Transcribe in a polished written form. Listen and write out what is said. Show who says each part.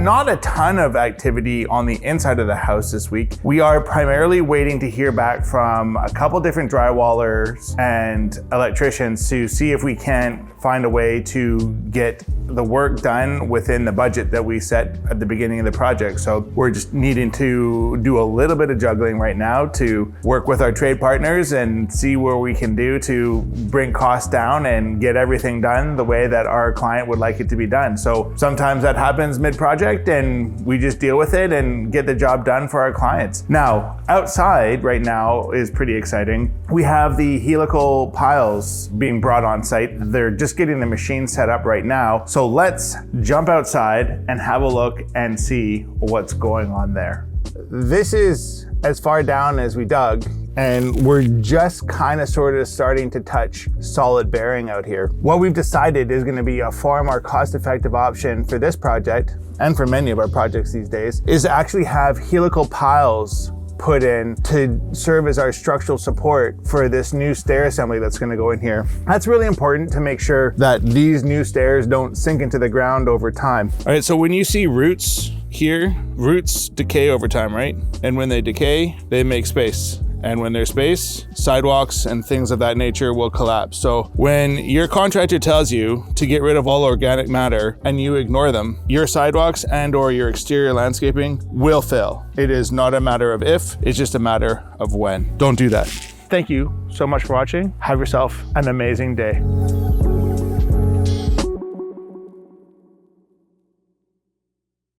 Speaker 1: not a ton of activity on the inside of the house this week. We are primarily waiting to hear back from a couple different drywallers and electricians to see if we can't find a way to get the work done within the budget that we set at the beginning of the project. So we're just needing to do a little bit of juggling right now to work with our trade partners and see where we can do to bring costs down and get everything done the way that our client would like it to be done. So sometimes that happens mid-project and we just deal with it and get the job done for our clients. Now, outside right now is pretty exciting. We have the helical piles being brought on site. They're just getting the machine set up right now. So let's jump outside and have a look and see what's going on there. This is as far down as we dug, and we're just kind of sort of starting to touch solid bearing out here. What we've decided is going to be a far more cost-effective option for this project, and for many of our projects these days, is to actually have helical piles put in to serve as our structural support for this new stair assembly that's going to go in here. That's really important to make sure that these new stairs don't sink into the ground over time. All right, so when you see roots here, roots decay over time, right? And when they decay, they make space. And when there's space, sidewalks and things of that nature will collapse. So when your contractor tells you to get rid of all organic matter and you ignore them, your sidewalks and or your exterior landscaping will fail. It is not a matter of if, it's just a matter of when. Don't do that. Thank you so much for watching. Have yourself an amazing day.